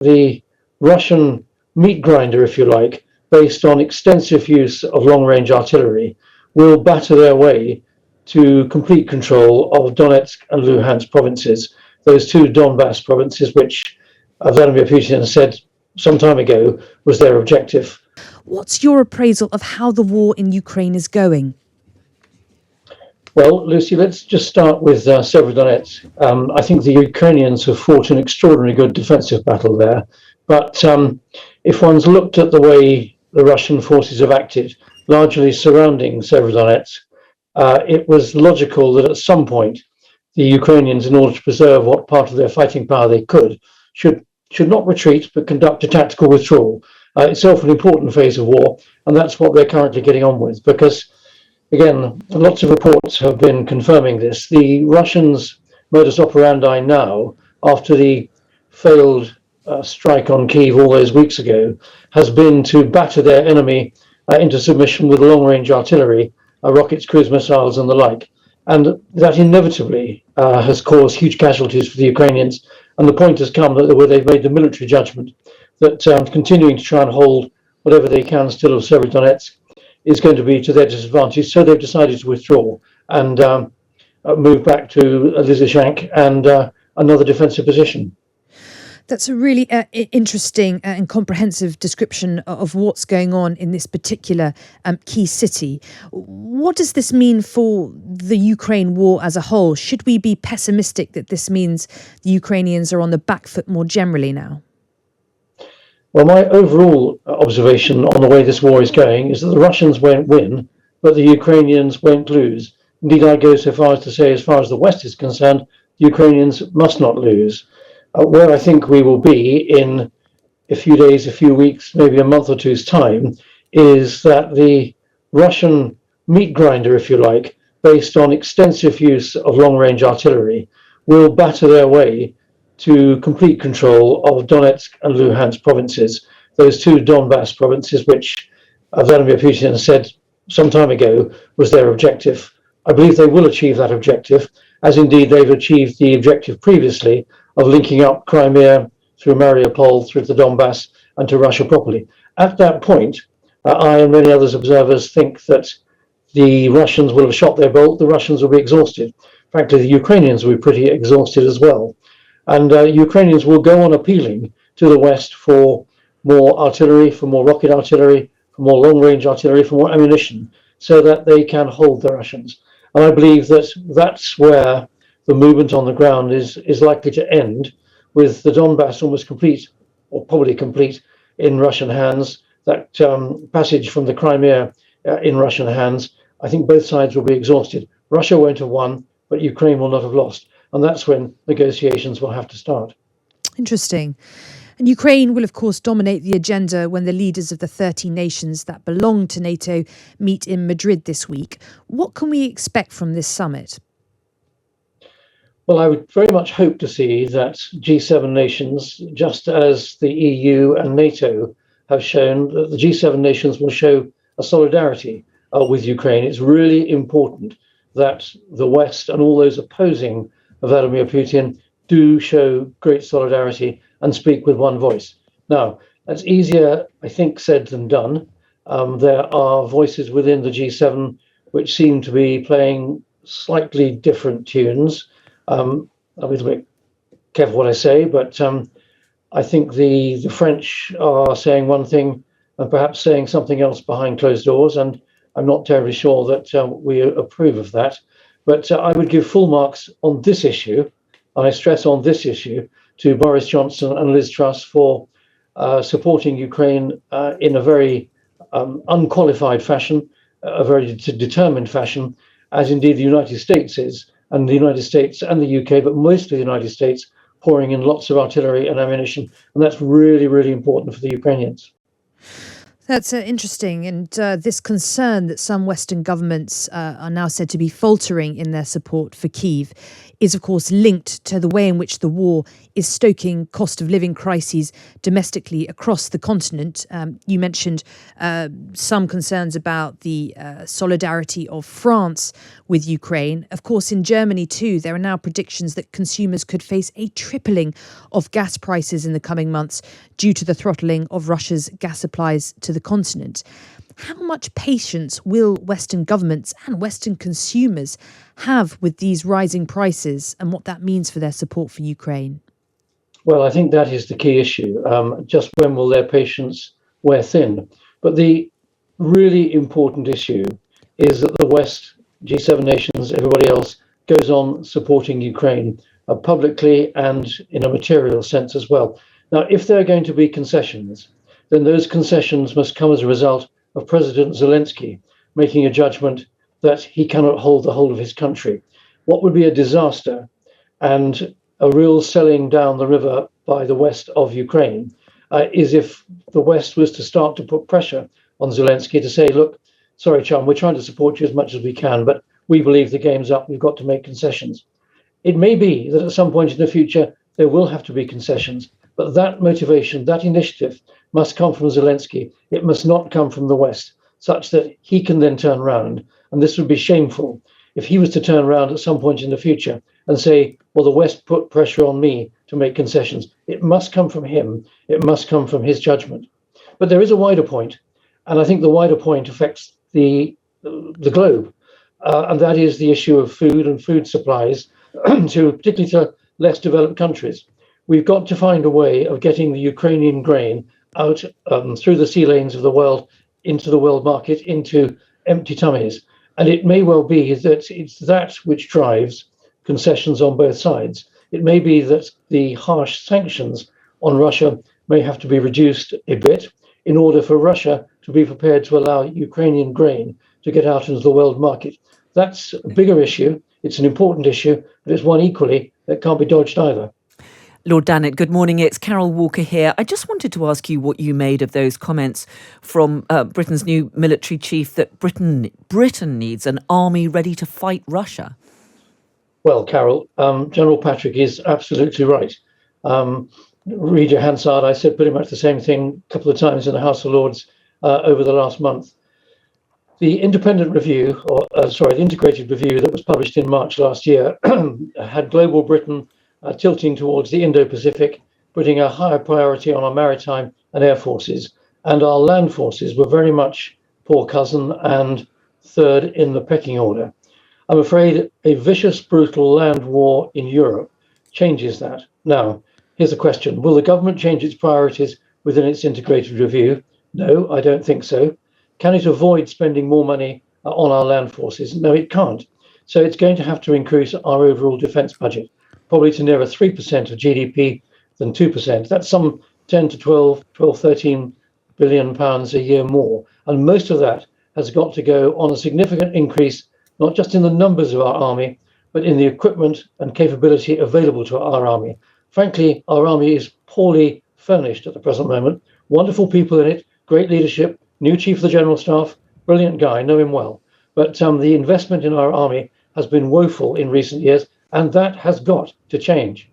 the Russian meat grinder, if you like, based on extensive use of long-range artillery, will batter their way to complete control of Donetsk and Luhansk provinces, those two Donbas provinces, which Vladimir Putin said some time ago was their objective. What's your appraisal of how the war in Ukraine is going? Well, Lucy, let's just start with Severodonetsk. I think the Ukrainians have fought an extraordinarily good defensive battle there. But if one's looked at the way the Russian forces have acted, largely surrounding Severodonetsk, it was logical that at some point the Ukrainians, in order to preserve what part of their fighting power they could, should not retreat but conduct a tactical withdrawal. Itself an important phase of war, and that's what they're currently getting on with, because again, lots of reports have been confirming this. The Russians' modus operandi now, after the failed strike on Kyiv all those weeks ago, has been to batter their enemy into submission with long-range artillery, rockets, cruise missiles, and the like. And that inevitably has caused huge casualties for the Ukrainians. And the point has come that where they've made the military judgment that continuing to try and hold whatever they can still of Severodonetsk is going to be to their disadvantage. So they've decided to withdraw and move back to Lysychansk and another defensive position. That's a really interesting and comprehensive description of what's going on in this particular key city. What does this mean for the Ukraine war as a whole? Should we be pessimistic that this means the Ukrainians are on the back foot more generally now? Well, my overall observation on the way this war is going is that the Russians won't win, but the Ukrainians won't lose. Indeed, I go so far as to say, as far as the West is concerned, the Ukrainians must not lose. Where I think we will be in a few days, a few weeks, maybe a month or two's time, is that the Russian meat grinder, if you like, based on extensive use of long-range artillery, will batter their way to complete control of Donetsk and Luhansk provinces, those two Donbas provinces, which Vladimir Putin said some time ago was their objective. I believe they will achieve that objective, as indeed they've achieved the objective previously of linking up Crimea through Mariupol, through the Donbas, and to Russia properly. At that point, I and many others observers think that the Russians will have shot their bolt, the Russians will be exhausted. Frankly, the Ukrainians will be pretty exhausted as well. And Ukrainians will go on appealing to the West for more artillery, for more rocket artillery, for more long-range artillery, for more ammunition, so that they can hold the Russians. And I believe that that's where the movement on the ground is likely to end, with the Donbass almost complete, or probably complete, in Russian hands, that passage from the Crimea in Russian hands. I think both sides will be exhausted. Russia won't have won, but Ukraine will not have lost. And that's when negotiations will have to start. Interesting. And Ukraine will, of course, dominate the agenda when the leaders of the 30 nations that belong to NATO meet in Madrid this week. What can we expect from this summit? Well, I would very much hope to see that G7 nations, just as the EU and NATO have shown, that the G7 nations will show a solidarity with Ukraine. It's really important that the West and all those opposing Vladimir Putin do show great solidarity and speak with one voice. Now, that's easier, I think, said than done. There are voices within the G7 which seem to be playing slightly different tunes. I'll be a little bit careful what I say, but I think the French are saying one thing and perhaps saying something else behind closed doors, and I'm not terribly sure that we approve of that. But I would give full marks on this issue, and I stress on this issue, to Boris Johnson and Liz Truss for supporting Ukraine in a very unqualified fashion, a very determined fashion, as indeed the United States is, and the United States and the UK, but mostly the United States, pouring in lots of artillery and ammunition. And that's really, really important for the Ukrainians. That's interesting. And this concern that some Western governments are now said to be faltering in their support for Kyiv is, of course, linked to the way in which the war is stoking cost of living crises domestically across the continent. You mentioned some concerns about the solidarity of France with Ukraine. Of course, in Germany, too, there are now predictions that consumers could face a tripling of gas prices in the coming months due to the throttling of Russia's gas supplies to the continent. How much patience will Western governments and Western consumers have with these rising prices and what that means for their support for Ukraine? Well, I think that is the key issue. Just when will their patience wear thin? But the really important issue is that the West, G7 nations, everybody else goes on supporting Ukraine publicly and in a material sense as well. Now, if there are going to be concessions, then those concessions must come as a result of President Zelensky making a judgment that he cannot hold the whole of his country. What would be a disaster and a real selling down the river by the west of Ukraine is if the West was to start to put pressure on Zelensky to say, look, sorry, chum, we're trying to support you as much as we can, but we believe the game's up. We've got to make concessions. It may be that at some point in the future, there will have to be concessions, but that motivation, that initiative must come from Zelensky. It must not come from the West, such that he can then turn around. And this would be shameful if he was to turn around at some point in the future and say, well, the West put pressure on me to make concessions. It must come from him. It must come from his judgment. But there is a wider point, and I think the wider point affects the globe, and that is the issue of food and food supplies, particularly to less developed countries. We've got to find a way of getting the Ukrainian grain out through the sea lanes of the world into the world market, into empty tummies. And it may well be that it's that which drives concessions on both sides. It may be that the harsh sanctions on Russia may have to be reduced a bit in order for Russia to be prepared to allow Ukrainian grain to get out into the world market. That's a bigger issue. It's an important issue, but it's one equally that can't be dodged either. Lord Dannatt, good morning. It's Carol Walker here. I just wanted to ask you what you made of those comments from Britain's new military chief that Britain needs an army ready to fight Russia. Well, Carol, General Patrick is absolutely right. Read your Hansard, I said pretty much the same thing a couple of times in the House of Lords over the last month. The independent review, the integrated review that was published in March last year had global Britain tilting towards the Indo-Pacific, putting a higher priority on our maritime and air forces. And our land forces were very much poor cousin and third in the pecking order. I'm afraid a vicious, brutal land war in Europe changes that. Now, here's a question. Will the government change its priorities within its integrated review? No, I don't think so. Can it avoid spending more money on our land forces? No, it can't. So it's going to have to increase our overall defence budget, probably to nearer 3% of GDP than 2%. That's some 10 to 13 billion pounds a year more. And most of that has got to go on a significant increase, not just in the numbers of our army, but in the equipment and capability available to our army. Frankly, our army is poorly furnished at the present moment. Wonderful people in it, great leadership, new chief of the general staff, brilliant guy, know him well. But the investment in our army has been woeful in recent years, and that has got to change.